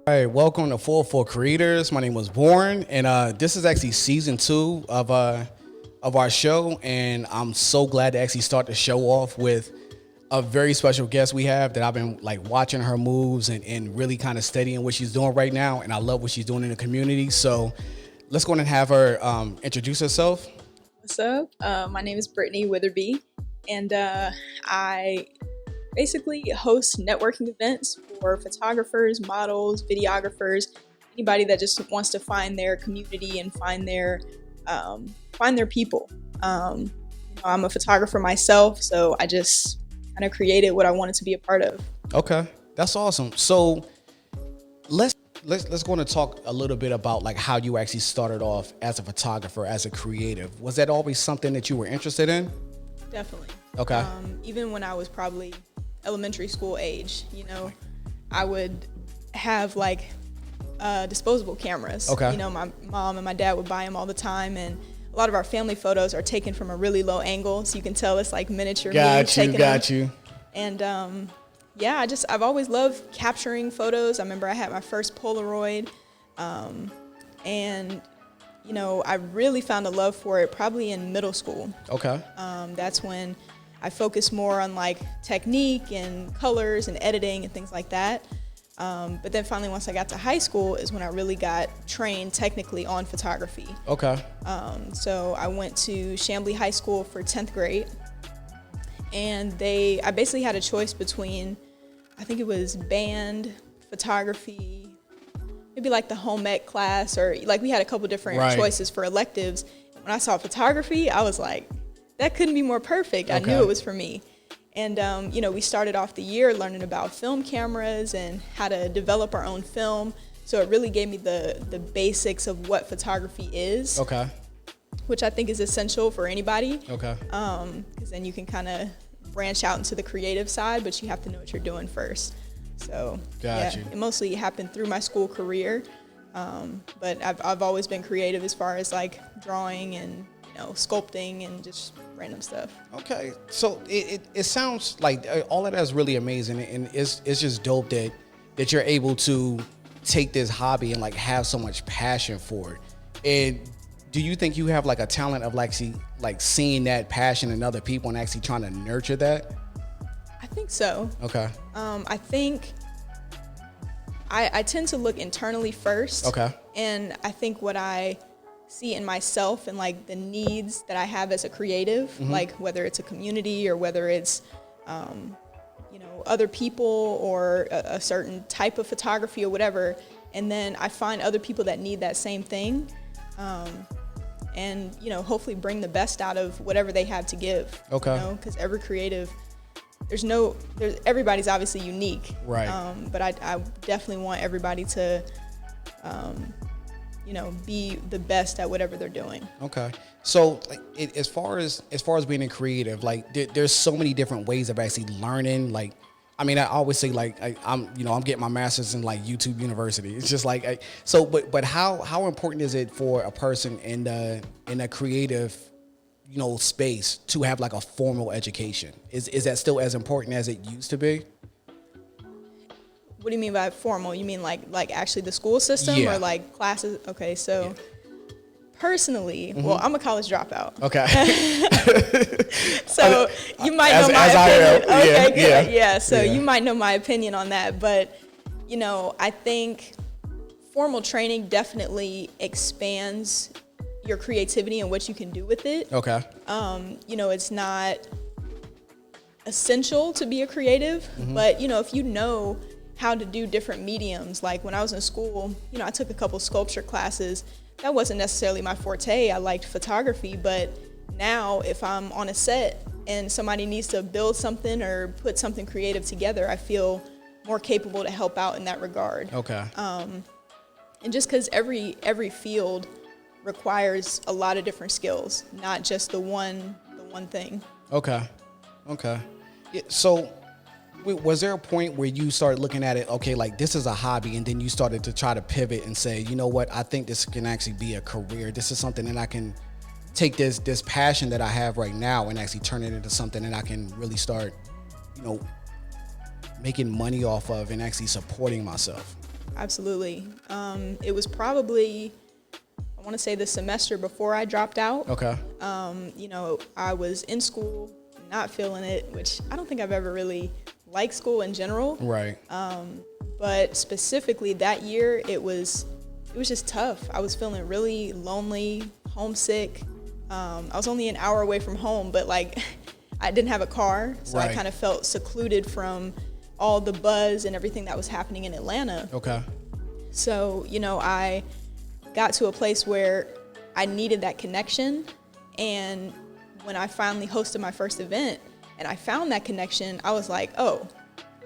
All right, welcome to Full for Creators. My name was Warren, and this is actually season 2 of our show, and I'm so glad to actually start the show off with a very special guest we have that I've been like watching her moves and really kind of studying what she's doing right now, and I love what she's doing in the community. So let's go and have her introduce herself. What's up? My name is Brittney Witherby, and I basically host networking events for photographers, models, videographers, anybody that just wants to find their community and find their people. I'm a photographer myself, so I just kind of created what I wanted to be a part of. Okay, that's awesome. So let's go and talk a little bit about like how you actually started off as a photographer, as a creative. Was that always something that you were interested in? Definitely. Okay. Even when I was probably elementary school age, I would have like disposable cameras. Okay. My mom and my dad would buy them all the time, and a lot of our family photos are taken from a really low angle, so you can tell it's like miniature me taking them. And I've always loved capturing photos. I remember I had my first Polaroid, and I really found a love for it probably in middle school. Okay. That's when I focused more on like technique and colors and editing and things like that. But then finally, once I got to high school is when I really got trained technically on photography. Okay. So I went to Chamblee High School for 10th grade, and I basically had a choice between, I think it was band, photography, maybe like the home ec class, or like we had a couple different choices for electives. When I saw photography, I was like, that couldn't be more perfect. I knew it was for me. And, we started off the year learning about film cameras and how to develop our own film. So it really gave me the basics of what photography is. Okay. Which I think is essential for anybody. Okay. Because then you can kind of branch out into the creative side, but you have to know what you're doing first. So it mostly happened through my school career. But I've always been creative as far as like drawing and sculpting and just random stuff. Okay, so it sounds like all of that is really amazing, and it's just dope that you're able to take this hobby and like have so much passion for it. And do you think you have like a talent of like seeing that passion in other people and actually trying to nurture that? I think so. Okay. I think I tend to look internally first. Okay. And I think what I see in myself and like the needs that I have as a creative, like whether it's a community or whether it's, other people or a certain type of photography or whatever. And then I find other people that need that same thing. And hopefully bring the best out of whatever they have to give. Okay. Because every creative, everybody's obviously unique. Right. But I definitely want everybody to, be the best at whatever they're doing. Okay. So as far as being a creative, like there's so many different ways of actually learning. Like, I mean, I always say like I'm getting my master's in like YouTube University. It's just like but how important is it for a person in a creative space to have like a formal education? Is that still as important as it used to be? What do you mean by formal? You mean like actually the school system or like classes? Okay, so personally, well, I'm a college dropout. Okay. So you might know my opinion. Okay, good. Yeah. So you might know my opinion on that, but I think formal training definitely expands your creativity and what you can do with it. Okay. It's not essential to be a creative, but if you know how to do different mediums, like when I was in school, I took a couple sculpture classes. That wasn't necessarily my forte. I liked photography, but now if I'm on a set and somebody needs to build something or put something creative together, I feel more capable to help out in that regard. Okay. And just because every field requires a lot of different skills, not just the one thing. Okay. Yeah, so was there a point where you started looking at it, okay, like this is a hobby, and then you started to try to pivot and say, you know what, I think this can actually be a career. This is something that I can take this passion that I have right now and actually turn it into something that I can really start, making money off of and actually supporting myself? absolutely. It was probably, I want to say, the semester before I dropped out. Okay. You know, I was in school, not feeling it, which I don't think I've ever really liked school in general. Right. But specifically that year, it was just tough. I was feeling really lonely, homesick. I was only an hour away from home, but like I didn't have a car, so Right. I kind of felt secluded from all the buzz and everything that was happening in Atlanta. Okay. So, you know, I got to a place where I needed that connection. And when I finally hosted my first event and I found that connection, I was like, oh,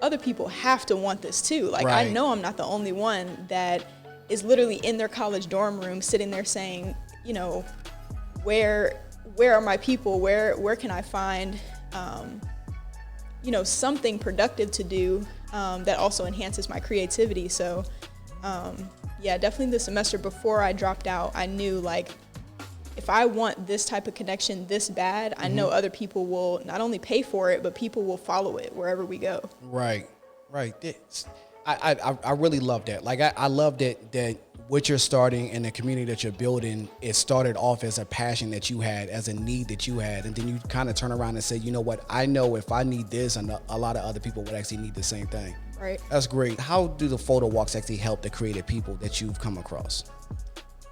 other people have to want this too. Like, Right. I know I'm not the only one that is literally in their college dorm room sitting there saying, you know, where are my people? Where can I find, you know, something productive to do that also enhances my creativity? So, yeah, definitely the semester before I dropped out, I knew like, if I want this type of connection this bad, I know other people will not only pay for it, but people will follow it wherever we go. Right. I really love that. Like I love that what you're starting and the community that you're building, it started off as a passion that you had, as a need that you had, and then you kind of turn around and say, you know what, I know if I need this, and a lot of other people would actually need the same thing. Right. That's great. How do the photo walks actually help the creative people that you've come across?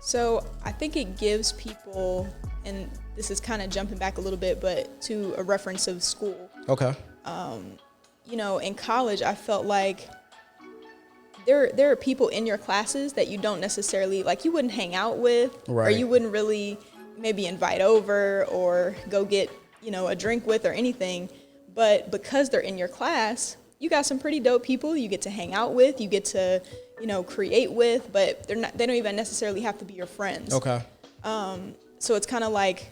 So I think it gives people, and this is kind of jumping back a little bit, but to a reference of school. Okay. You know, in college, I felt like there are people in your classes that you don't necessarily, like, you wouldn't hang out with, Right. or you wouldn't really maybe invite over or go get, you know, a drink with or anything. But because they're in your class, you got some pretty dope people you get to hang out with, you get to, you know, create with, but they don't even necessarily have to be your friends. Okay. So it's kind of like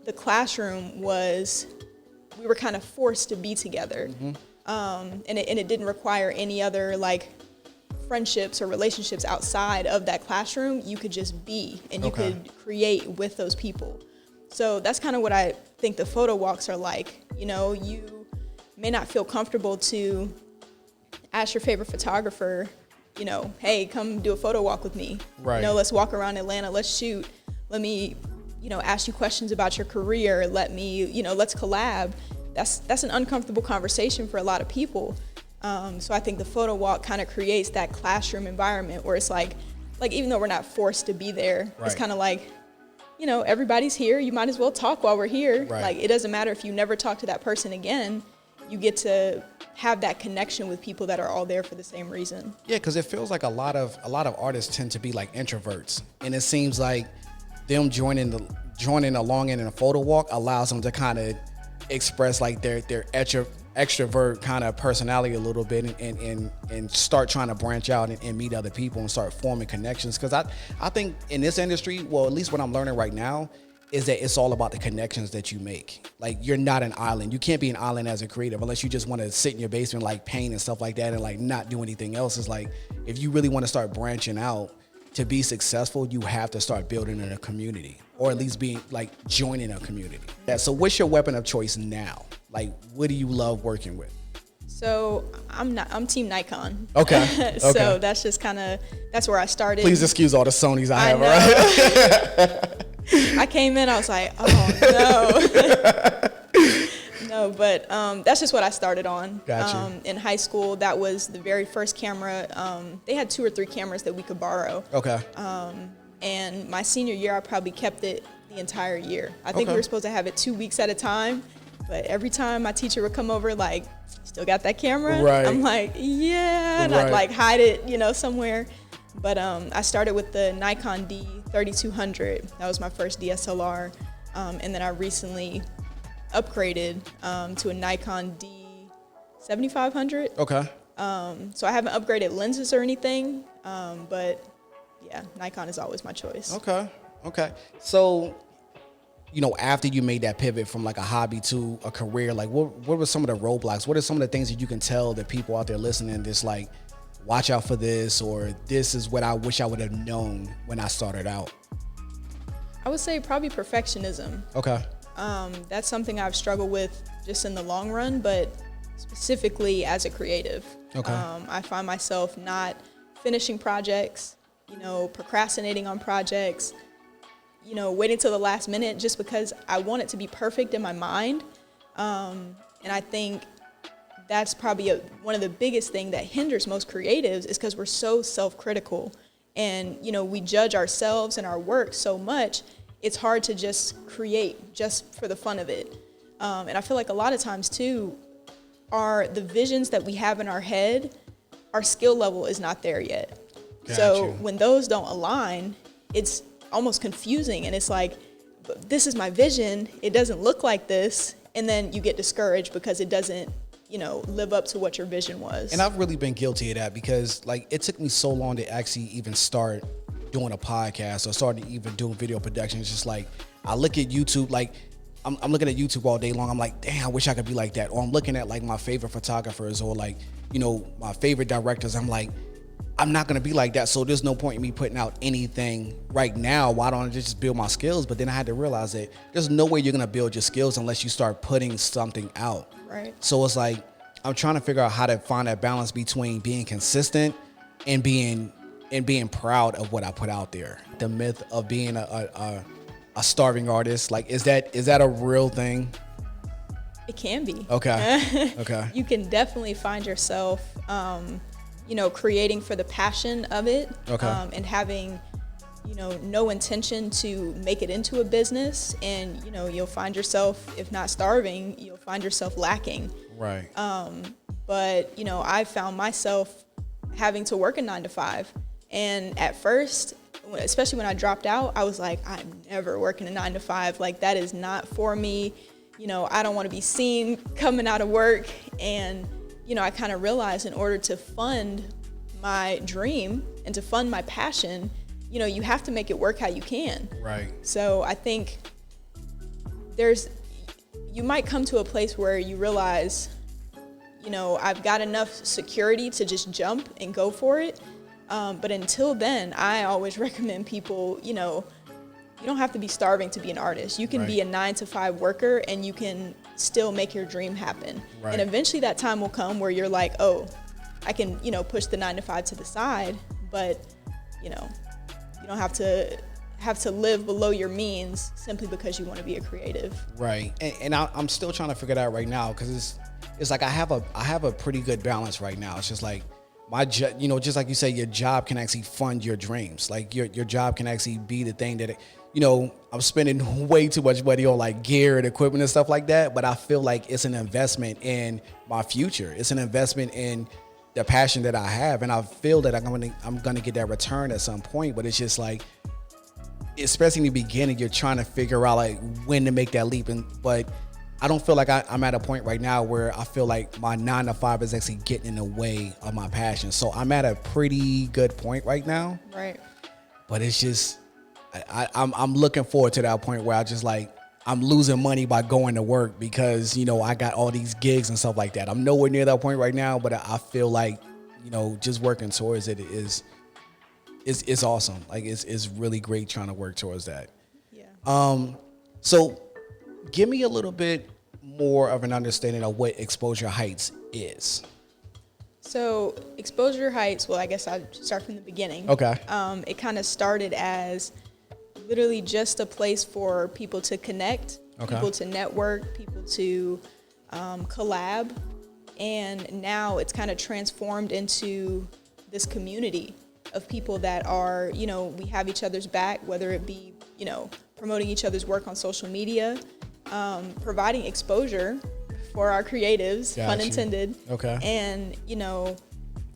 the classroom was, we were kind of forced to be together. And it didn't require any other like friendships or relationships outside of that classroom. You could just be, and you Okay. could create with those people. So that's kind of what I think the photo walks are like. You know, you may not feel comfortable to ask your favorite photographer, you know, hey, come do a photo walk with me. Right. You know, let's walk around Atlanta, let's shoot. Let me, you know, ask you questions about your career. Let me, you know, let's collab. That's an uncomfortable conversation for a lot of people. So I think the photo walk kind of creates that classroom environment where it's like even though we're not forced to be there, Right. it's kind of like, you know, everybody's here. You might as well talk while we're here. Right. Like, it doesn't matter if you never talk to that person again. You get to have that connection with people that are all there for the same reason. Yeah, because it feels like a lot of artists tend to be like introverts, and it seems like them joining along in a photo walk allows them to kind of express like their extrovert kind of personality a little bit, and start trying to branch out and meet other people and start forming connections. Because I think in this industry, well, at least what I'm learning right now, is that it's all about the connections that you make. Like, you're not an island. You can't be an island as a creative unless you just want to sit in your basement, like paint and stuff like that, and like not do anything else. It's like, if you really want to start branching out to be successful, you have to start building in a community, or at least being like joining a community. Yeah. So what's your weapon of choice now? Like, what do you love working with? So I'm Team Nikon. Okay. So Okay. that's just that's where I started. Please excuse all the Sonys I have, know. right? I came in, I was like, oh no. No, but that's just what I started on. Gotcha. In high school, that was the very first camera. They had 2 or 3 cameras that we could borrow. Okay. And my senior year, I probably kept it the entire year. I think we Okay. were supposed to have it 2 weeks at a time, but every time my teacher would come over, like, still got that camera? Right. I'm like, yeah, and Right. I'd like hide it, you know, somewhere. But I started with the Nikon D3200. That was my first DSLR. And then I recently upgraded to a Nikon D7500. Okay. So I haven't upgraded lenses or anything, but yeah, Nikon is always my choice. Okay. So, you know, after you made that pivot from like a hobby to a career, like what were some of the roadblocks? What are some of the things that you can tell the people out there listening that's like, watch out for this, or this is what I wish I would have known when I started out? I would say probably perfectionism. Okay. That's something I've struggled with just in the long run, but specifically as a creative. Okay. I find myself not finishing projects, procrastinating on projects, waiting till the last minute just because I want it to be perfect in my mind. And I think that's probably one of the biggest things that hinders most creatives is because we're so self-critical and, we judge ourselves and our work so much, it's hard to just create just for the fun of it. And I feel like a lot of times too, the visions that we have in our head, our skill level is not there yet. Got so you. when those don't align, it's almost confusing. And it's like, this is my vision. It doesn't look like this. And then you get discouraged because it doesn't, live up to what your vision was. And I've really been guilty of that because like it took me so long to actually even start doing a podcast or started even doing video production. It's just like, I look at YouTube, like I'm looking at YouTube all day long. I'm like, damn, I wish I could be like that. Or I'm looking at like my favorite photographers or like, my favorite directors. I'm like, I'm not going to be like that. So there's no point in me putting out anything right now. Why don't I just build my skills? But then I had to realize that there's no way you're going to build your skills unless you start putting something out. Right. So it's like, I'm trying to figure out how to find that balance between being consistent and being proud of what I put out there. The myth of being a starving artist, like, is that a real thing? It can be. Okay. Okay. You can definitely find yourself, creating for the passion of it. Okay. And having, no intention to make it into a business. And, you'll find yourself, if not starving, you'll find yourself lacking. Right. But, I found myself having to work a 9-to-5. And at first, especially when I dropped out, I was like, I'm never working a 9-to-5. Like, that is not for me. I don't want to be seen coming out of work. And, I kind of realized in order to fund my dream and to fund my passion, you have to make it work how you can. Right. So I think you might come to a place where you realize, I've got enough security to just jump and go for it. But until then, I always recommend people, you don't have to be starving to be an artist. You can Right. be a 9-to-5 worker and you can still make your dream happen. Right. And eventually that time will come where you're like, oh, I can, push the 9-to-5 to the side, but, you don't have to live below your means simply because you want to be a creative. Right. And I'm still trying to figure that out right now because it's like I have a pretty good balance right now. It's just like my job, just like you say, your job can actually fund your dreams. Like your job can actually be the thing that, I'm spending way too much money on like gear and equipment and stuff like that. But I feel like it's an investment in my future. It's an investment in the passion that I have. And I feel that I'm gonna get that return at some point. But it's just like, especially in the beginning, you're trying to figure out like when to make that leap. But I don't feel like I'm at a point right now where I feel like my 9-to-5 is actually getting in the way of my passion. So I'm at a pretty good point right now. Right. But it's just, I'm looking forward to that point where I'm losing money by going to work because, I got all these gigs and stuff like that. I'm nowhere near that point right now, but I feel like, just working towards it is awesome. Like it's really great trying to work towards that. Yeah. So give me a little bit more of an understanding of what Exposure Heights is. So Exposure Heights, well, I guess I'll start from the beginning. Okay. It kind of started as literally just a place for people to connect, Okay. people to network, people to collab. And now it's kind of transformed into this community of people that are, we have each other's back, whether it be, promoting each other's work on social media, providing exposure for our creatives, Got pun you. intended. Okay. And,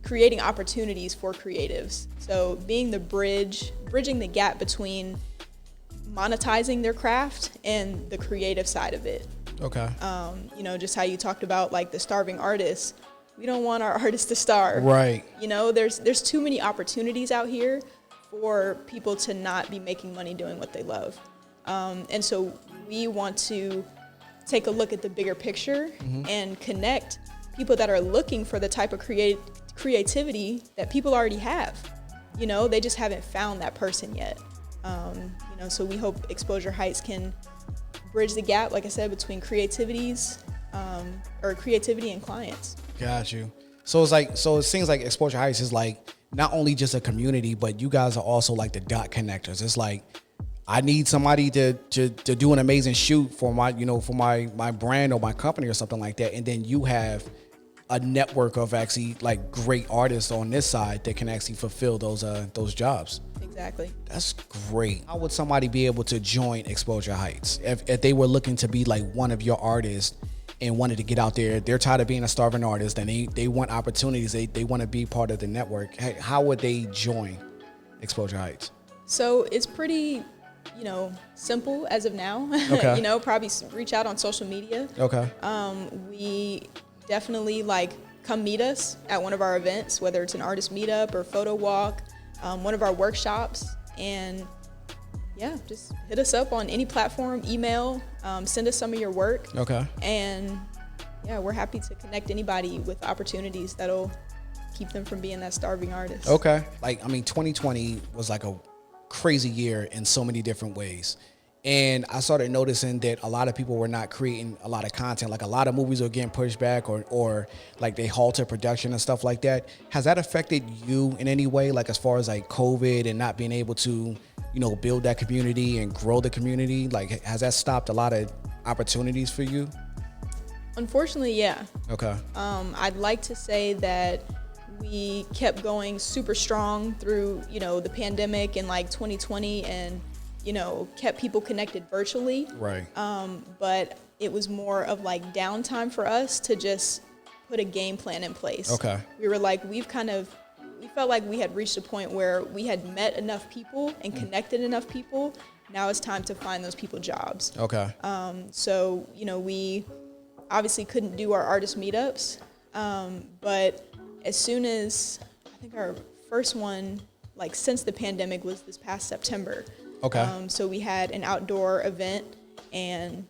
creating opportunities for creatives. So being the bridging the gap between monetizing their craft and the creative side of it. Okay. Just how you talked about like the starving artists. We don't want our artists to starve. Right. There's too many opportunities out here for people to not be making money doing what they love. And so we want to take a look at the bigger picture and connect people that are looking for the type of creativity that people already have. They just haven't found that person yet. So we hope Exposure Heights can bridge the gap, like I said, between creativity and clients. Got you. So it seems like Exposure Heights is like not only just a community, but you guys are also like the dot connectors. It's like, I need somebody to do an amazing shoot for my, for my brand or my company or something like that. And then you have a network of actually like great artists on this side that can actually fulfill those jobs. Exactly. That's great. How would somebody be able to join Exposure Heights if they were looking to be like one of your artists and wanted to get out there? They're tired of being a starving artist and they want opportunities. They want to be part of the network. How would they join Exposure Heights? So it's pretty, simple as of now. Okay. Probably reach out on social media. Okay. We definitely come meet us at one of our events, whether it's an artist meetup or photo walk, one of our workshops, and just hit us up on any platform, email, send us some of your work. Okay. And we're happy to connect anybody with opportunities that'll keep them from being that starving artist. Okay. 2020 was like a crazy year in so many different ways. And I started noticing that a lot of people were not creating a lot of content. Like a lot of movies were getting pushed back or like they halted production and stuff like that. Has that affected you in any way? Like as far as like COVID and not being able to, build that community and grow the community? Like has that stopped a lot of opportunities for you? Unfortunately, yeah. Okay. I'd like to say that we kept going super strong through, the pandemic in 2020 and, kept people connected virtually. Right. But it was more of downtime for us to just put a game plan in place. Okay. We were we felt like we had reached a point where we had met enough people and connected enough people. Now it's time to find those people jobs. Okay. So, we obviously couldn't do our artist meetups. But as soon as, I think our first one, since the pandemic was this past September. Okay. So we had an outdoor event and,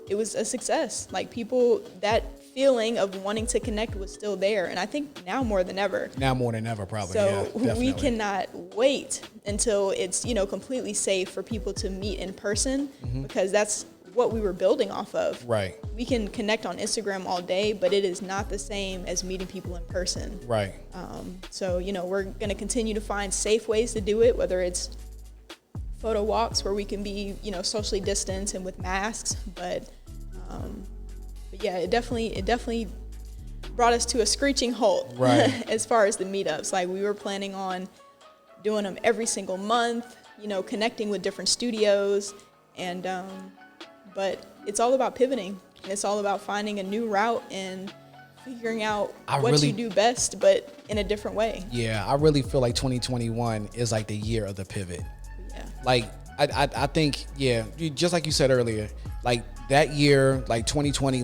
it was a success. People, that feeling of wanting to connect was still there. And I think now more than ever. Now more than ever, probably. So yeah, we cannot wait until it's, completely safe for people to meet in person because that's what we were building off of. Right. We can connect on Instagram all day, but it is not the same as meeting people in person. Right. So, we're going to continue to find safe ways to do it, whether it's photo walks where we can be, socially distanced and with masks. But yeah, it definitely brought us to a screeching halt. Right. As far as the meetups. We were planning on doing them every single month, connecting with different studios. And but it's all about pivoting. And it's all about finding a new route and figuring out what you do best, but in a different way. Yeah, I really feel like 2021 is like the year of the pivot. Yeah. I think, just like you said earlier, that year, 2020,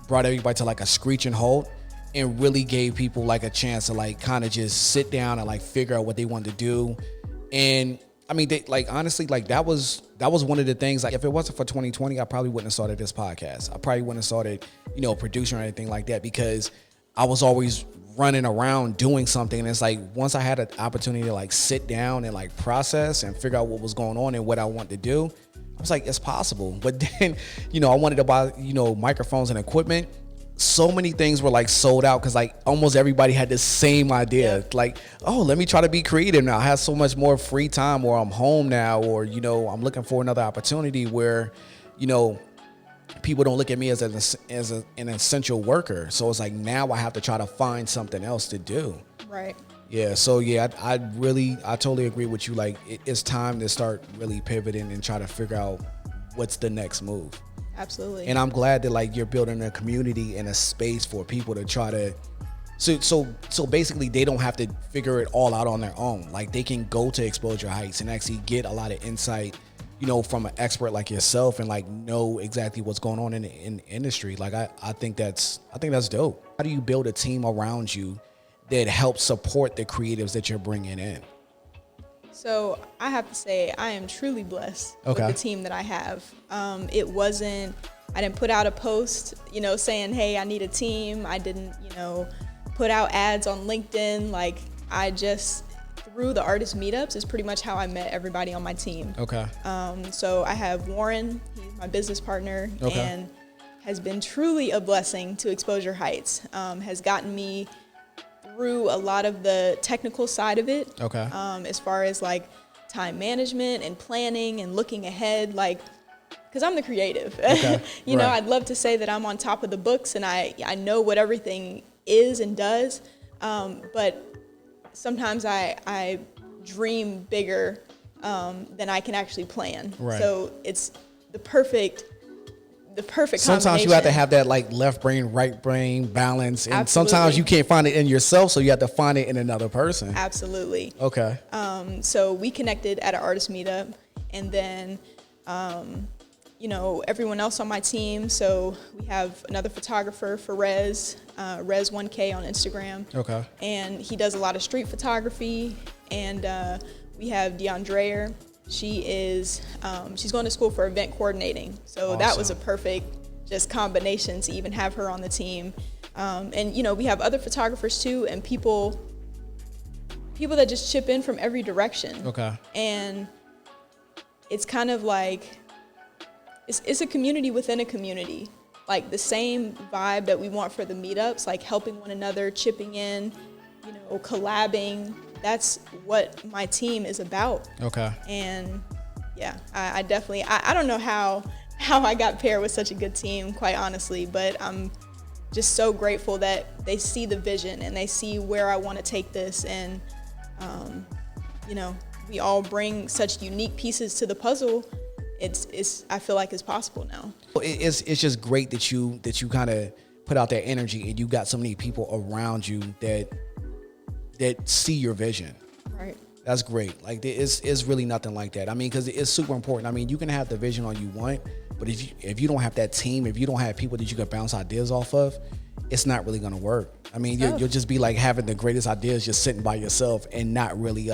brought everybody to a screeching halt and really gave people a chance to kind of just sit down and figure out what they wanted to do. And I mean, they, honestly, that was one of the things. If it wasn't for 2020, I probably wouldn't have started this podcast. I probably wouldn't have started, producing or anything like that because I was always running around doing something. And it's once I had an opportunity to sit down and process and figure out what was going on and what I want to do, I was it's possible. But then, I wanted to buy, microphones and equipment. So many things were sold out because almost everybody had the same idea. Yeah. Let me try to be creative now. I have so much more free time, or I'm home now, or I'm looking for another opportunity where people don't look at me as an essential worker. So it's now I have to try to find something else to do. Right. Yeah. So yeah, I totally agree with you. It's time to start really pivoting and try to figure out what's the next move. Absolutely. And I'm glad that you're building a community and a space for people to try to, so basically they don't have to figure it all out on their own. They can go to Exposure Heights and actually get a lot of insight, from an expert like yourself and know exactly what's going on in the industry. I think that's dope. How do you build a team around you that helps support the creatives that you're bringing in? So I have to say I am truly blessed with the team that I have. I didn't put out a post, saying, hey, I need a team. I didn't, put out ads on LinkedIn. I just, through the artist meetups is pretty much how I met everybody on my team. Okay. So I have Warren, he's my business partner, and has been truly a blessing to Exposure Heights. Has gotten me through a lot of the technical side of it. Okay. As far as like time management and planning and looking ahead, like, because I'm the creative. Okay. You know, Right. I'd love to say that I'm on top of the books and I know what everything is and does, but sometimes I dream bigger than I can actually plan. Right. So it's the perfect Sometimes you have to combination. have that like left brain, right brain balance, and sometimes Absolutely. you can't find it in yourself, so you have to find it in another person. Absolutely. Okay. So we connected at an artist meetup, and then, you know, everyone else on my team. So we have another photographer for Rez 1K on Instagram. Okay. And he does a lot of street photography. And we have DeAndrea. She is, she's going to school for event coordinating. So that was a Awesome. perfect just combination to even have her on the team. And, you know, we have other photographers too, and people that just chip in from every direction. Okay. And it's kind of like, it's a community within a community. Like the same vibe that we want for the meetups, like helping one another, chipping in, you know, collabing. That's what my team is about. Okay. And yeah, I definitely, I don't know how I got paired with such a good team, quite honestly, but I'm just so grateful that they see the vision and they see where I want to take this. And, you know, we all bring such unique pieces to the puzzle. I feel like it's possible now. It's just great that you kind of put out that energy and you got so many people around you that see your vision. Right. That's great. Like it's really nothing like that. I mean, because it's super important. I mean, you can have the vision all you want, but if you don't have that team, if you don't have people that you can bounce ideas off of, it's not really gonna work. I mean, you'll just be like having the greatest ideas just sitting by yourself and not really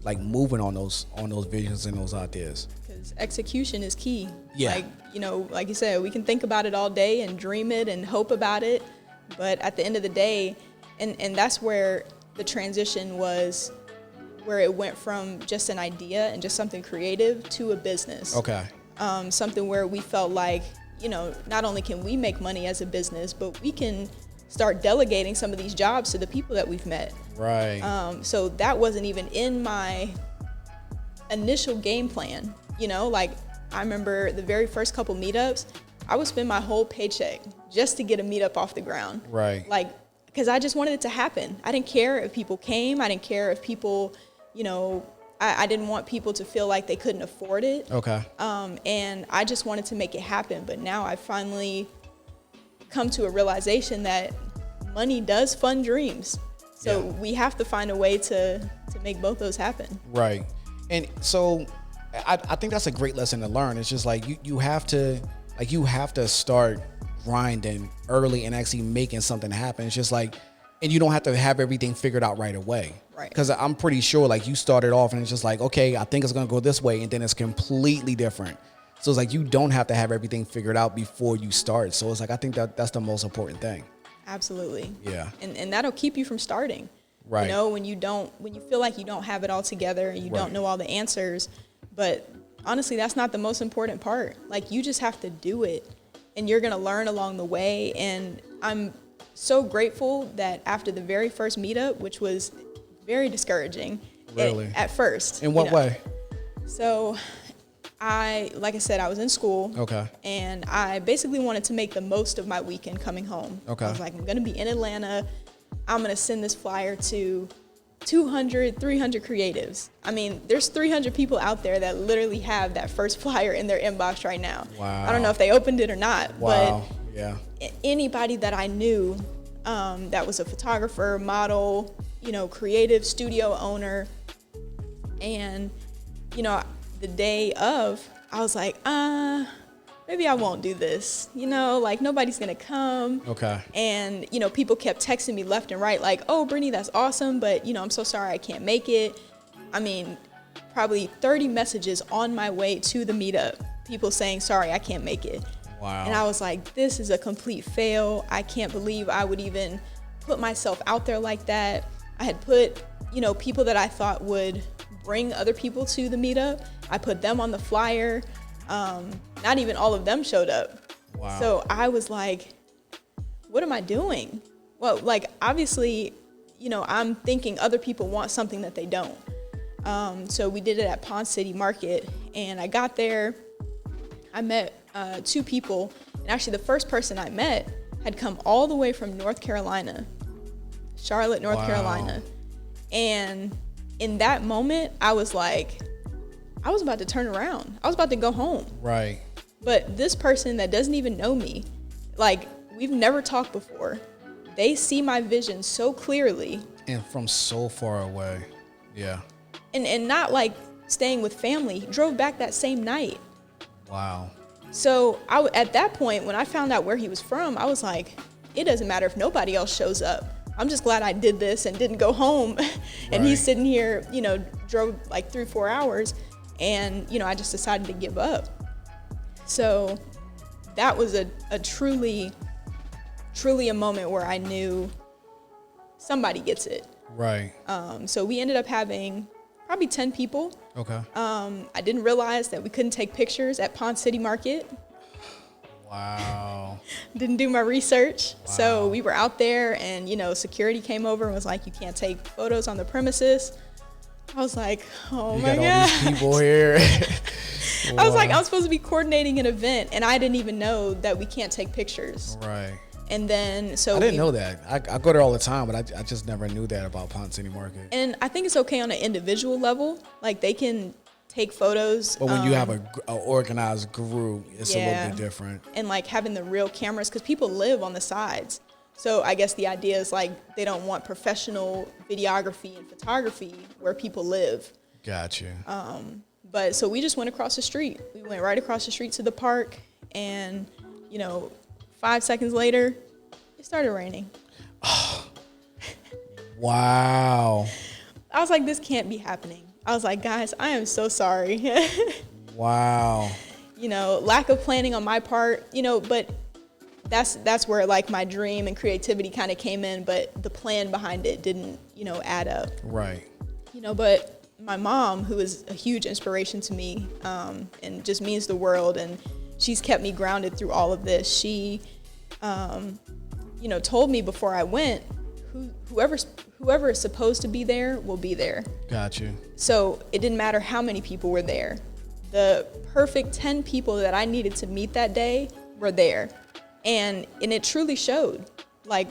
like moving on those visions and those ideas. Because execution is key. Yeah. Like, you know, like you said, we can think about it all day and dream it and hope about it, but at the end of the day, and that's where the transition was, where it went from just an idea and just something creative to a business. Okay. Something where we felt like, you know, not only can we make money as a business, but we can start delegating some of these jobs to the people that we've met. Right. So that wasn't even in my initial game plan. You know, like I remember the very first couple meetups, I would spend my whole paycheck just to get a meetup off the ground. Right. Like, because I just wanted it to happen. I didn't care if people came. I didn't care if people, you know, I didn't want people to feel like they couldn't afford it. Okay. And I just wanted to make it happen. But now I finally come to a realization that money does fund dreams. So Yeah. we have to find a way to make both those happen. Right. And so I think that's a great lesson to learn. It's just like you have to start grinding early and actually making something happen. It's just like, and you don't have to have everything figured out right away. Right. Because I'm pretty sure like you started off and it's just like, okay, I think it's going to go this way. And then it's completely different. So it's like, you don't have to have everything figured out before you start. So it's like, I think that's the most important thing. Absolutely. Yeah. And that'll keep you from starting. Right. You know, when you feel like you don't have it all together and you Right. don't know all the answers. But honestly, that's not the most important part. Like, you just have to do it and you're going to learn along the way. And I'm so grateful that after the very first meetup, which was very discouraging Really? at first. In what way? So like I said, I was in school. Okay. And I basically wanted to make the most of my weekend coming home. Okay. I was like, I'm going to be in Atlanta. I'm going to send this flyer to 200, 300 creatives. I mean, there's 300 people out there that literally have that first flyer in their inbox right now. Wow. I don't know if they opened it or not. Wow. Yeah. But anybody that I knew that was a photographer, model, you know, creative studio owner. And, you know, the day of, I was like, maybe I won't do this. You know, like, nobody's going to come. Okay. And, you know, people kept texting me left and right, like, oh, Brittney, that's awesome, but, you know, I'm so sorry I can't make it. I mean, probably 30 messages on my way to the meetup, people saying, sorry, I can't make it. Wow. And I was like, this is a complete fail. I can't believe I would even put myself out there like that. I had put, you know, people that I thought would bring other people to the meetup. I put them on the flyer. Not even all of them showed up. Wow. So I was like, what am I doing? Well, like, obviously I'm thinking other people want something that they don't. So we did it at Pond City Market, and I got there. I met 2 people, and actually the first person I met had come all the way from North Carolina, Charlotte, North Carolina. And in that moment, I was like, I was about to turn around. I was about to go home. Right. But this person that doesn't even know me, like, we've never talked before, they see my vision so clearly. And from so far away. Yeah. And not like staying with family. He drove back that same night. Wow. So at that point, when I found out where he was from, I was like, it doesn't matter if nobody else shows up. I'm just glad I did this and didn't go home. And he's sitting here, drove like 3-4 hours. And, I just decided to give up. So that was a truly a moment where I knew somebody gets it. Right. So we ended up having probably 10 people. Okay. I didn't realize that we couldn't take pictures at Pond City Market. Wow. Didn't do my research. Wow. So we were out there, and, security came over and was like, you can't take photos on the premises. I was like, oh my God. You got all these people here. Wow. I was like, I'm supposed to be coordinating an event, and I didn't even know that we can't take pictures. Right. And then, I didn't know that. I go there all the time, but I just never knew that about Pond City Market. And I think it's okay on an individual level. Like, they can take photos. But when you have a organized group, it's a little bit different. And like having the real cameras, because people live on the sides. So I guess the idea is like they don't want professional videography and photography where people live. Gotcha. But so we just went across the street. We went right across the street to the park, and 5 seconds later, it started raining. Wow. I was like, this can't be happening. I was like, guys, I am so sorry. Wow. Lack of planning on my part, but that's where like my dream and creativity kind of came in, but the plan behind it didn't, add up. Right. But my mom, who is a huge inspiration to me, and just means the world, and she's kept me grounded through all of this. She, told me before I went, whoever is supposed to be there will be there. Gotcha. So it didn't matter how many people were there. The perfect 10 people that I needed to meet that day were there. And it truly showed. Like,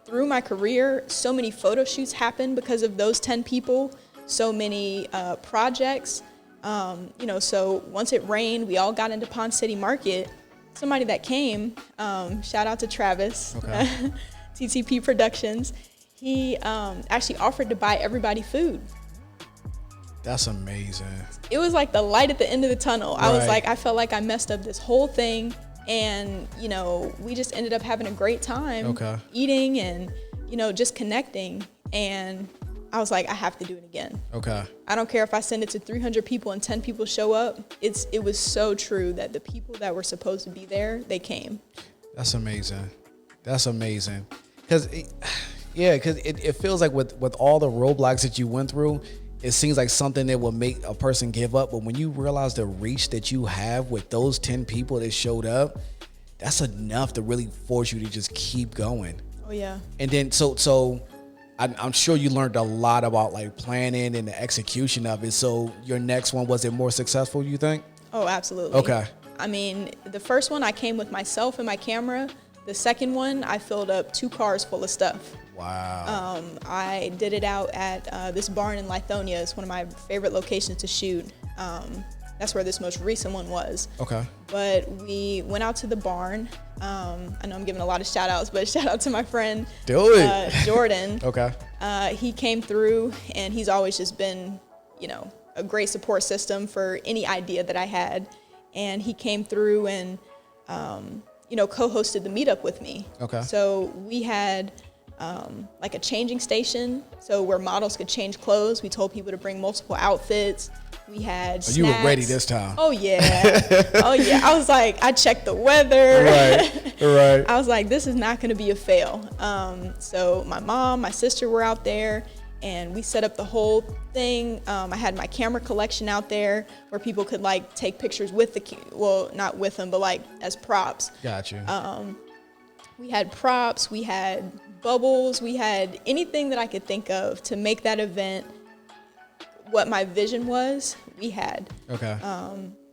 through my career, so many photo shoots happened because of those 10 people, so many projects. So once it rained, we all got into Pond City Market. Somebody that came, shout out to Travis, okay. TTP Productions, he actually offered to buy everybody food. That's amazing. It was like the light at the end of the tunnel. Right. I was like, I felt like I messed up this whole thing. And, we just ended up having a great time eating and, just connecting. And I was like, I have to do it again. Okay. I don't care if I send it to 300 people and 10 people show up. It was so true that the people that were supposed to be there, they came. That's amazing. That's amazing. Because it feels like with all the roadblocks that you went through, it seems like something that will make a person give up. But when you realize the reach that you have with those 10 people that showed up, that's enough to really force you to just keep going. Oh, yeah. And then, so I'm sure you learned a lot about like planning and the execution of it. So your next one, was it more successful, you think? Oh, absolutely. Okay. I mean, the first one I came with myself and my camera. The second one, I filled up 2 cars full of stuff. Wow. I did it out at this barn in Lithonia. It's one of my favorite locations to shoot. That's where this most recent one was. Okay. But we went out to the barn. I know I'm giving a lot of shout outs, but shout out to my friend Jordan. Okay. He came through, and he's always just been, a great support system for any idea that I had. And he came through and, co-hosted the meetup with me. Okay. So we had like a changing station, so where models could change clothes. We told people to bring multiple outfits. We had snacks. You were ready this time. Oh, yeah. Oh, yeah. I was like, I checked the weather. Right. I was like, this is not going to be a fail. So my mom, my sister were out there, and we set up the whole thing. I had my camera collection out there where people could like take pictures with not with them, but like as props. Got you. We had props, we had bubbles, we had anything that I could think of to make that event what my vision was, we had. Okay.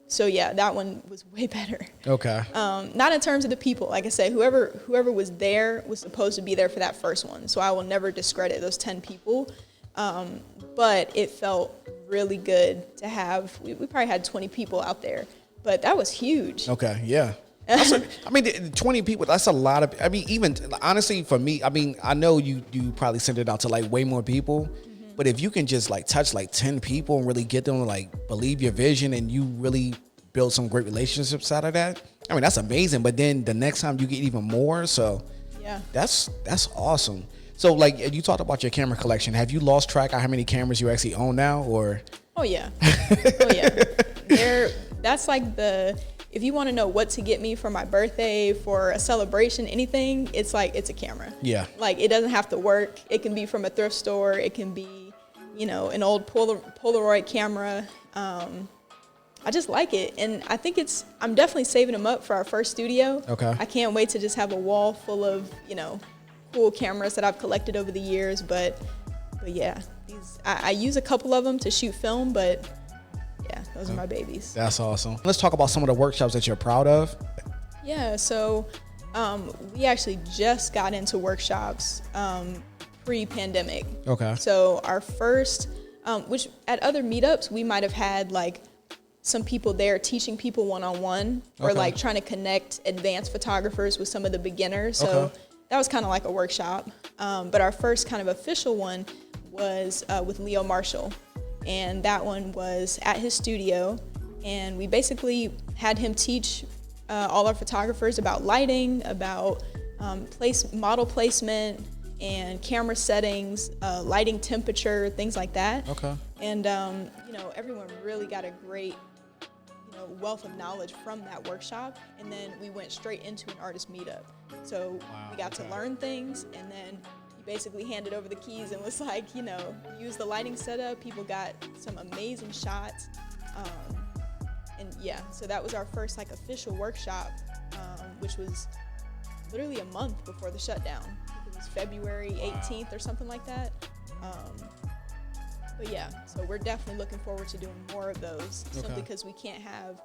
So yeah, that one was way better. Okay. Not in terms of the people. Like I said, whoever was there was supposed to be there for that first one. So I will never discredit those 10 people. But it felt really good to have, we probably had 20 people out there, but that was huge. Okay. Yeah. I mean, 20 people, that's a lot of, I mean, even honestly for me, I mean, I know you probably sent it out to like way more people, but if you can just like touch like 10 people and really get them to like believe your vision and you really build some great relationships out of that, I mean, that's amazing. But then the next time you get even more. So yeah, that's awesome. So like you talked about your camera collection. Have you lost track of how many cameras you actually own now or? Oh yeah. Oh yeah. That's like if you want to know what to get me for my birthday, for a celebration, anything, it's like, it's a camera. Yeah. Like it doesn't have to work. It can be from a thrift store. It can be, an old Polaroid camera. I just like it. And I think I'm definitely saving them up for our first studio. Okay. I can't wait to just have a wall full of, cool cameras that I've collected over the years. But yeah, I use a couple of them to shoot film, but yeah, those are my babies. That's awesome. Let's talk about some of the workshops that you're proud of. Yeah, so we actually just got into workshops pre-pandemic. Okay. So our first, which at other meetups, we might have had like some people there teaching people one-on-one or like trying to connect advanced photographers with some of the beginners. So that was kind of like a workshop. But our first kind of official one was with Leo Marshall. And that one was at his studio. And we basically had him teach all our photographers about lighting, about model placement and camera settings, lighting temperature, things like that. Okay. And, everyone really got a great, wealth of knowledge from that workshop. And then we went straight into an artist meetup. So we got to learn things, and then he basically handed over the keys and was like, use the lighting setup. People got some amazing shots. And yeah, so that was our first like official workshop, which was literally a month before the shutdown. It was February 18th or something like that. But yeah, so we're definitely looking forward to doing more of those, simply because we can't have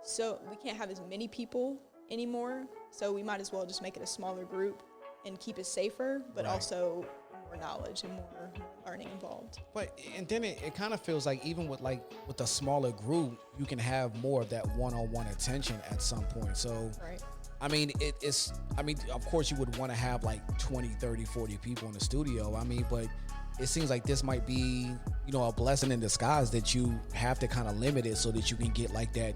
as many people anymore. So we might as well just make it a smaller group and keep it safer, but also more knowledge and more learning involved. But and then it kind of feels like even with a smaller group, you can have more of that one-on-one attention at some point. So right. I mean, of course you would want to have like 20, 30, 40 people in the studio. I mean, but it seems like this might be, a blessing in disguise that you have to kind of limit it so that you can get like that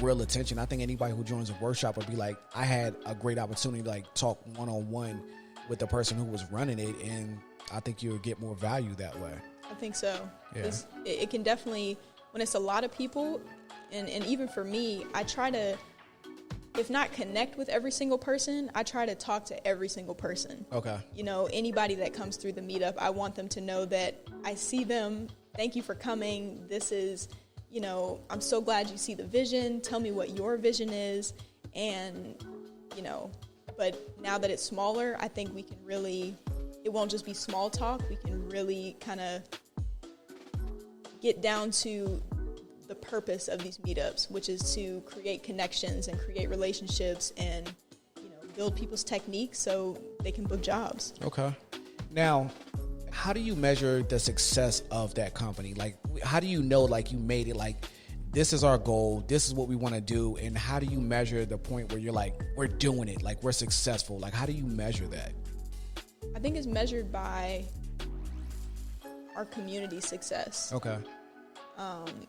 real attention. I think anybody who joins a workshop would be like, I had a great opportunity to like talk one-on-one with the person who was running it, and I think you'll get more value that way. I think so. Yeah. It can definitely, when it's a lot of people, and even for me, I try to, if not connect with every single person, I try to talk to every single person. Okay. Anybody that comes through the meetup, I want them to know that I see them. Thank you for coming. This is, I'm so glad you see the vision. Tell me what your vision is. And, but now that it's smaller, I think we can really, it won't just be small talk. We can really kind of get down to the purpose of these meetups, which is to create connections and create relationships and, build people's techniques so they can book jobs. Okay. Now, how do you measure the success of that company? Like, how do you know, like, you made it, like, this is our goal, this is what we want to do, and how do you measure the point where you're like, we're doing it, like, we're successful? Like, how do you measure that? I think it's measured by our community success. Okay.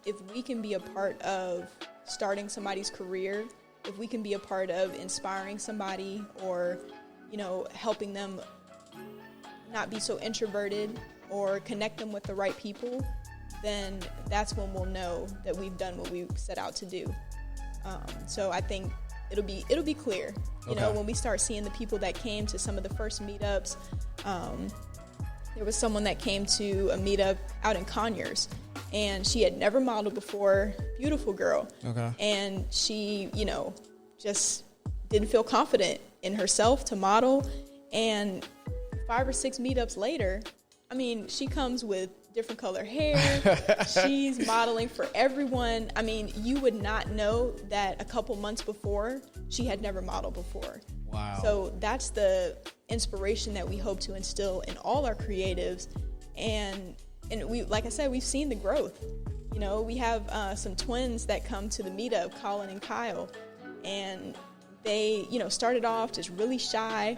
If we can be a part of starting somebody's career, if we can be a part of inspiring somebody or, helping them not be so introverted or connect them with the right people, then that's when we'll know that we've done what we set out to do. So I think it'll be clear, when we start seeing the people that came to some of the first meetups. There was someone that came to a meetup out in Conyers, and she had never modeled before, beautiful girl. Okay. And she, just didn't feel confident in herself to model. And 5 or 6 meetups later, I mean, she comes with different color hair. She's modeling for everyone. I mean, you would not know that a couple months before she had never modeled before. Wow. So that's the inspiration that we hope to instill in all our creatives. And we, like I said, we've seen the growth. You know, we have some twins that come to the meetup, Colin and Kyle, and they, you know, started off just really shy,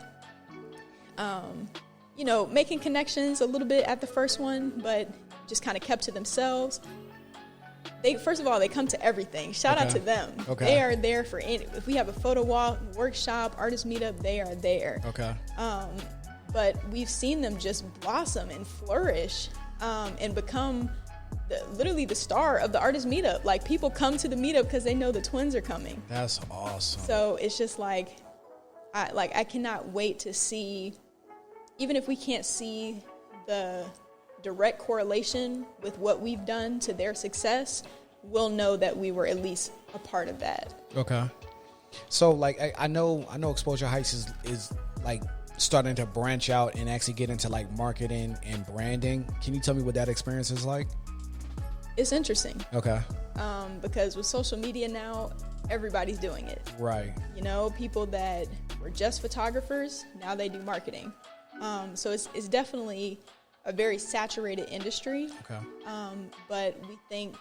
you know, making connections a little bit at the first one, but just kind of kept to themselves. First of all, they come to everything. Shout out to them. Okay. They are there for any, if we have a photo walk, workshop, artist meetup, they are there. Okay. But we've seen them just blossom and flourish, and become literally the star of the artist meetup. Like, people come to the meetup because they know the twins are coming. That's awesome. So it's just like I cannot wait to see, even if we can't see the direct correlation with what we've done to their success, we'll know that we were at least a part of that. Okay. So like I know Exposure Heights is like starting to branch out and actually get into like marketing and branding. Can you tell me what that experience is like? It's interesting. Okay. Because with social media now, everybody's doing it. Right. You know, people that were just photographers, now they do marketing. So it's definitely a very saturated industry. Okay. But we think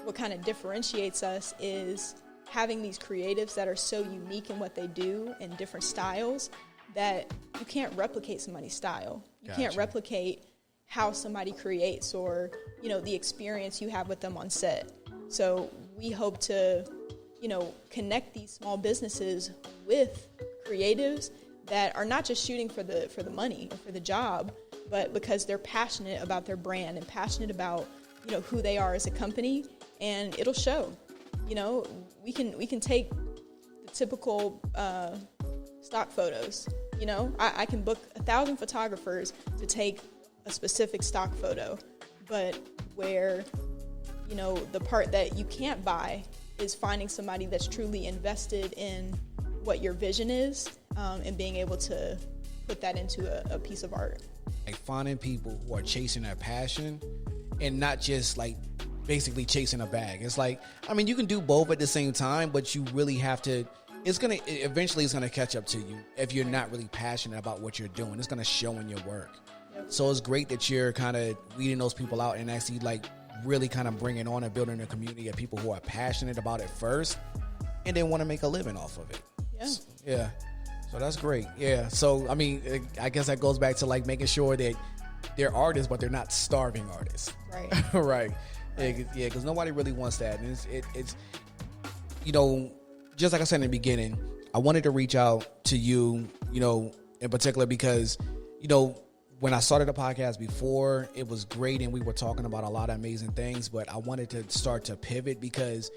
what kind of differentiates us is having these creatives that are so unique in what they do in different styles that you can't replicate somebody's style. You can't replicate how somebody creates, or, you know, the experience you have with them on set. So we hope to, you know, connect these small businesses with creatives that are not just shooting for the money or for the job, but because they're passionate about their brand and passionate about, you know, who they are as a company, and it'll show. You know, we can take the typical stock photos. You know, I can book 1,000 photographers to take a specific stock photo, but where, you know, the part that you can't buy is finding somebody that's truly invested in what your vision is, and being able to put that into a piece of art. Like finding people who are chasing their passion and not just like basically chasing a bag. It's like, I mean, you can do both at the same time, but you really have to, eventually it's gonna catch up to you if you're not really passionate about what you're doing. It's gonna show in your work. Yep. So it's great that you're kind of weeding those people out and actually like really kind of bringing on and building a community of people who are passionate about it first and then want to make a living off of it. Yeah. Yeah. So that's great. Yeah. So, I mean, I guess that goes back to like making sure that they're artists, but they're not starving artists. Right. Right. Yeah, because nobody really wants that. And it's, you know, just like I said in the beginning, I wanted to reach out to you, you know, in particular because, you know, when I started the podcast before, it was great and we were talking about a lot of amazing things, but I wanted to start to pivot because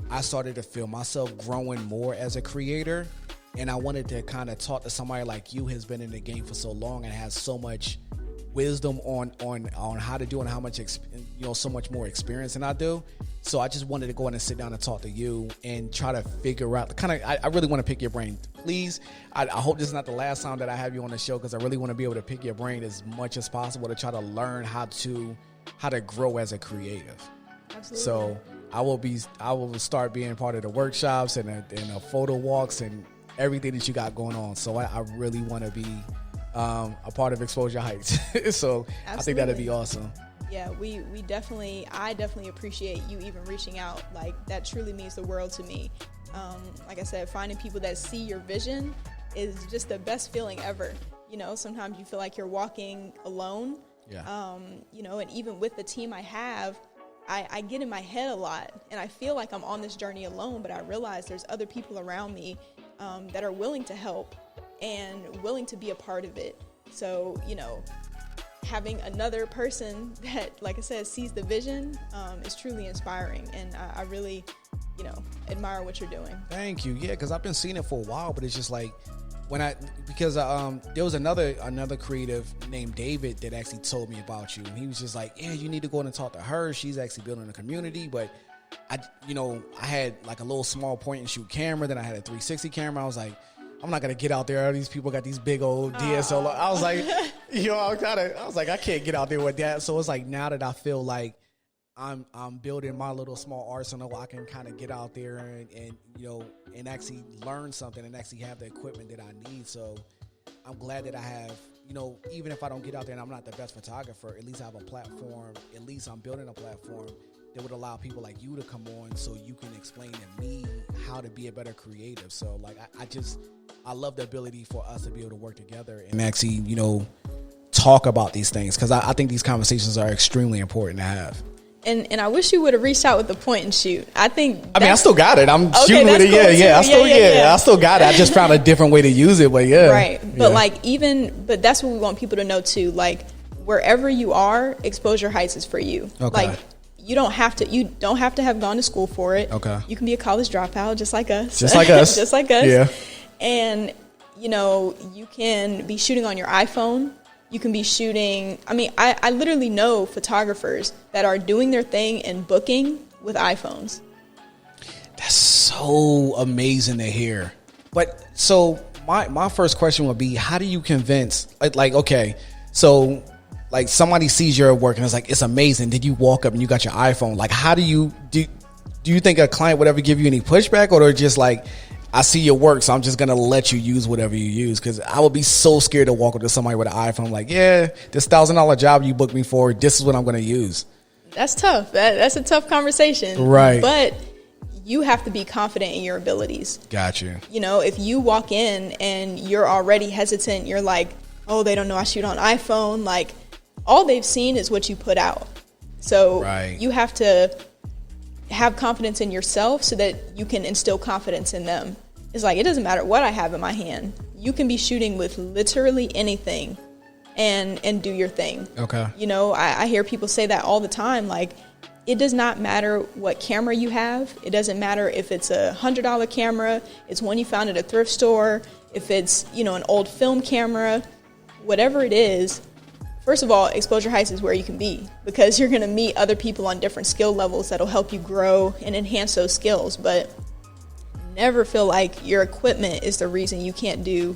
I started to feel myself growing more as a creator, and I wanted to kind of talk to somebody like you who's been in the game for so long and has so much wisdom on how to do and how much so much more experience than I do. So I just wanted to go in and sit down and talk to you and try to figure out I really want to pick your brain. Please, I hope this is not the last time that I have you on the show, because I really want to be able to pick your brain as much as possible to try to learn how to grow as a creative. Absolutely. So I will start being part of the workshops and the photo walks and everything that you got going on. So I really want to be a part of Exposure Heights. So absolutely. I think that'd be awesome. Yeah, I definitely appreciate you even reaching out. Like, that truly means the world to me. Like I said, finding people that see your vision is just the best feeling ever. You know, sometimes you feel like you're walking alone. Yeah. You know, and even with the team I have, I get in my head a lot and I feel like I'm on this journey alone, but I realize there's other people around me that are willing to help and willing to be a part of it. So, you know, having another person that, like I said, sees the vision is truly inspiring. And I really, you know, admire what you're doing. Thank you. Yeah, because I've been seeing it for a while, but it's just like because there was another creative named David that actually told me about you, and he was just like, yeah, you need to go in and talk to her. She's actually building a community. But I had like a little small point and shoot camera, then I had a 360 camera. I was like, I'm not gonna get out there. These people got these big old DSLR. I was like, I was like, I can't get out there with that. So it's like now that I feel like I'm building my little small arsenal, I can kind of get out there and actually learn something and actually have the equipment that I need. So I'm glad that I have, even if I don't get out there and I'm not the best photographer, at least I have a platform. At least I'm building a platform that would allow people like you to come on so you can explain to me how to be a better creative. So like I love the ability for us to be able to work together and actually, talk about these things, because I think these conversations are extremely important to have. And I wish you would have reached out with the point and shoot. I still got it. I'm shooting with it. Cool. I still got it. I just found a different way to use it, but yeah. Right. But but that's what we want people to know too. Like wherever you are, Exposure Heights is for you. Okay. Like you don't have to have gone to school for it. Okay. You can be a college dropout just like us. Just like us. Just like us. Yeah. And you can be shooting on your iPhone. You can be shooting. I mean, I literally know photographers that are doing their thing and booking with iPhones. That's so amazing to hear. But so my first question would be, how do you convince, okay, so like somebody sees your work and it's like, it's amazing. Did you walk up and you got your iPhone? Like, how do you think a client would ever give you any pushback, or they're just like, I see your work, so I'm just going to let you use whatever you use? Because I would be so scared to walk up to somebody with an iPhone like, yeah, this $1,000 job you booked me for, this is what I'm going to use. That's tough. That's a tough conversation. Right. But you have to be confident in your abilities. Got you. If you walk in and you're already hesitant, you're like, oh, they don't know I shoot on iPhone. Like, all they've seen is what you put out. So you have to have confidence in yourself so that you can instill confidence in them. It's like, it doesn't matter what I have in my hand. You can be shooting with literally anything and do your thing. Okay. I hear people say that all the time. Like, it does not matter what camera you have. It doesn't matter if it's a $100 camera, it's one you found at a thrift store, if it's, an old film camera, whatever it is. First of all, Exposure Heights is where you can be, because you're going to meet other people on different skill levels that'll help you grow and enhance those skills. But never feel like your equipment is the reason you can't do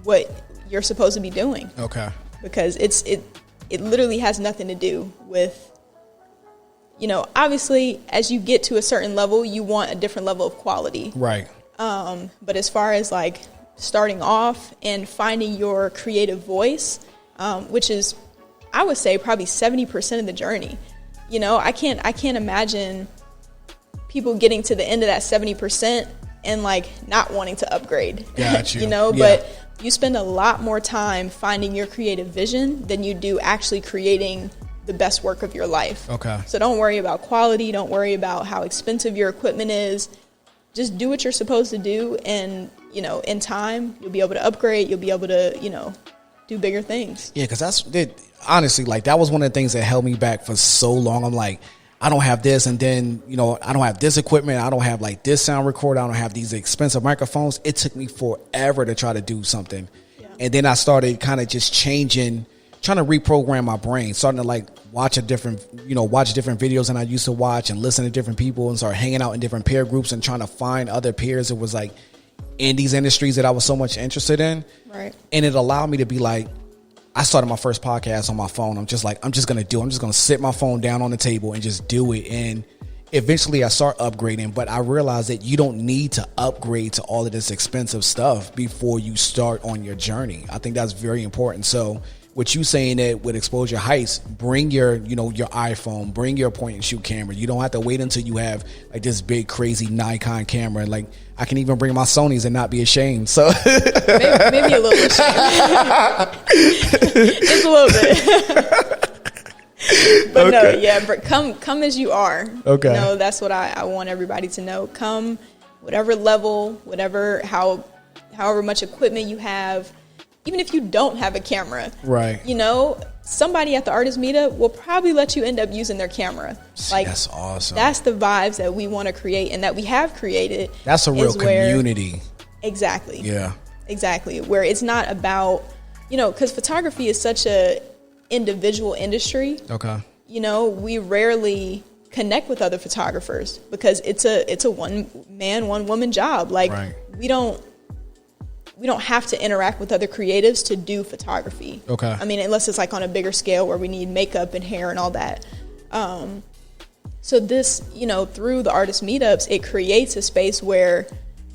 what you're supposed to be doing. Okay. Because it literally has nothing to do with, obviously as you get to a certain level, you want a different level of quality. Right. But as far as like starting off and finding your creative voice, which is, I would say, probably 70% of the journey. I can't imagine people getting to the end of that 70% and like not wanting to upgrade. Got you. But you spend a lot more time finding your creative vision than you do actually creating the best work of your life. Okay. So don't worry about quality. Don't worry about how expensive your equipment is. Just do what you're supposed to do. And, in time, you'll be able to upgrade. You'll be able to, do bigger things. Yeah, because honestly, like, that was one of the things that held me back for so long. I'm like, I don't have this, and then, I don't have this equipment. I don't have like this sound recorder. I don't have these expensive microphones. It took me forever to try to do something. Yeah. And then I started kind of just trying to reprogram my brain, starting to like watch different videos than I used to watch, and listen to different people, and start hanging out in different peer groups and trying to find other peers. It was like in these industries that I was so much interested in. Right. And it allowed me to be like, I started my first podcast on my phone. I'm just going to sit my phone down on the table and just do it. And eventually I start upgrading, but I realized that you don't need to upgrade to all of this expensive stuff before you start on your journey. I think that's very important. So with you saying that with Exposure Heights, bring your iPhone, bring your point and shoot camera. You don't have to wait until you have like this big crazy Nikon camera. Like, I can even bring my Sonys and not be ashamed. So maybe a little bit ashamed. Just a little bit. But okay. No, yeah, but come as you are. Okay. That's what I want everybody to know. Come whatever level, however much equipment you have. Even if you don't have a camera, right? Somebody at the artist meetup will probably let you end up using their camera. Like, that's awesome. That's the vibes that we want to create and that we have created. That's a real community. Exactly. Yeah. Exactly. Where it's not about, because photography is such a individual industry. Okay. We rarely connect with other photographers because it's a one man, one woman job. Like, right. we don't have to interact with other creatives to do photography. Okay. I mean, unless it's like on a bigger scale where we need makeup and hair and all that. So this, through the artist meetups, it creates a space where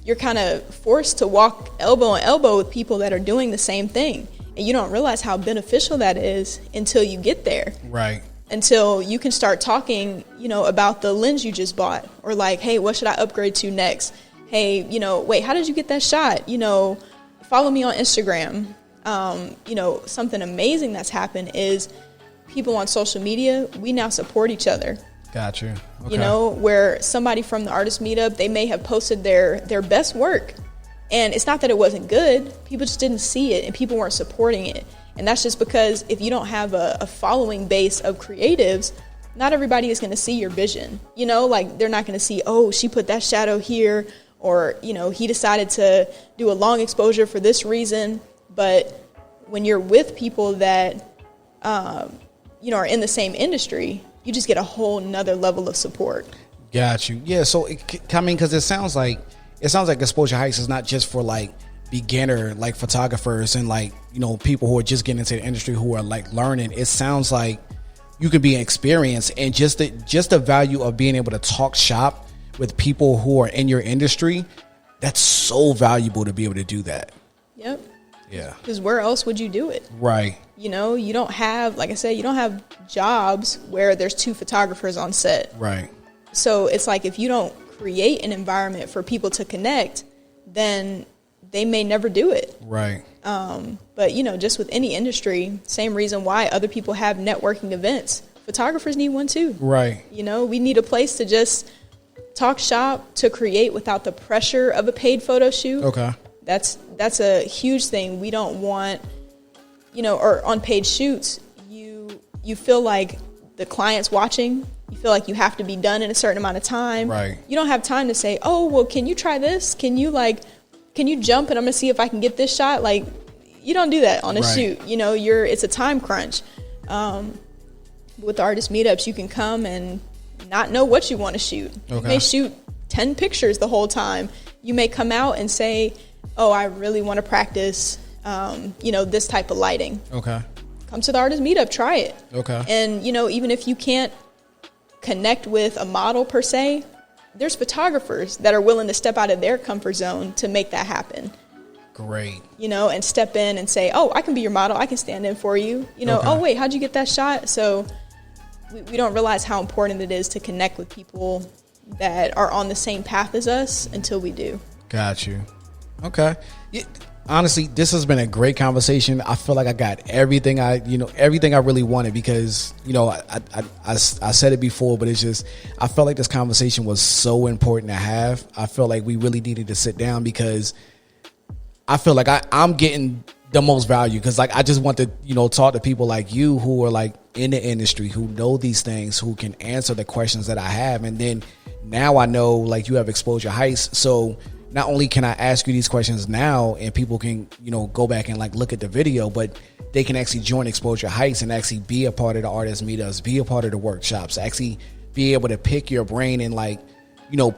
you're kind of forced to walk elbow on elbow with people that are doing the same thing. And you don't realize how beneficial that is until you get there. Right. Until you can start talking, about the lens you just bought, or like, hey, what should I upgrade to next? Hey, wait, how did you get that shot? Follow me on Instagram. Something amazing that's happened is people on social media, we now support each other. Got you. Okay. Where somebody from the artist meetup, they may have posted their best work. And it's not that it wasn't good. People just didn't see it and people weren't supporting it. And that's just because if you don't have a following base of creatives, not everybody is going to see your vision. Like they're not going to see, oh, she put that shadow here, or, he decided to do a long exposure for this reason. But when you're with people that, are in the same industry, you just get a whole nother level of support. Got you. Yeah. So, because it sounds like Exposure Heights is not just for like beginner, like photographers and like, people who are just getting into the industry who are like learning. It sounds like you could be experienced, and just the value of being able to talk shop with people who are in your industry. That's so valuable to be able to do that. Yep. Yeah. Because where else would you do it? Right. You don't have, like I said, you don't have jobs where there's 2 photographers on set. Right. So it's like if you don't create an environment for people to connect, then they may never do it. Right. But, just with any industry, same reason why other people have networking events. Photographers need one too. Right. We need a place to just talk shop, to create without the pressure of a paid photo shoot. Okay. That's a huge thing. We don't want, or on paid shoots, you feel like the client's watching. You feel like you have to be done in a certain amount of time. Right. You don't have time to say, oh, well, can you try this? Can you jump and I'm going to see if I can get this shot? Like, you don't do that on a shoot. It's a time crunch. With the artist meetups, you can come and not know what you want to shoot. Okay. You may shoot 10 pictures the whole time. You may come out and say, oh, I really want to practice, this type of lighting. Okay. Come to the artist meetup, try it. Okay. And, even if you can't connect with a model per se, there's photographers that are willing to step out of their comfort zone to make that happen. Great. And step in and say, oh, I can be your model. I can stand in for you. Okay. Oh, wait, how'd you get that shot? So we don't realize how important it is to connect with people that are on the same path as us until we do. Got you. Okay. Yeah, honestly, this has been a great conversation. I feel like I got everything I really wanted because, I said it before, but it's just, I felt like this conversation was so important to have. I felt like we really needed to sit down because I feel like I'm getting the most value because like I just want to talk to people like you who are like in the industry, who know these things, who can answer the questions that I have. And then now I know like you have Exposure Heights, so not only can I ask you these questions now and people can go back and like look at the video, but they can actually join Exposure Heights and actually be a part of the artist meetups, be a part of the workshops, actually be able to pick your brain and like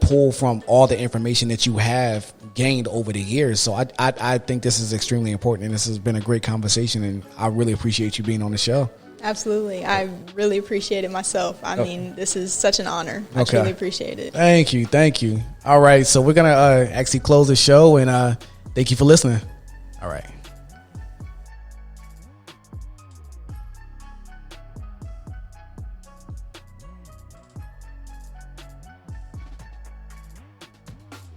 pull from all the information that you have gained over the years. So I think this is extremely important, and this has been a great conversation, and I really appreciate you being on the show. Absolutely. I really appreciate it myself. I mean, this is such an honor. I truly appreciate it. Thank you. All right. So we're going to actually close the show, and thank you for listening. All right.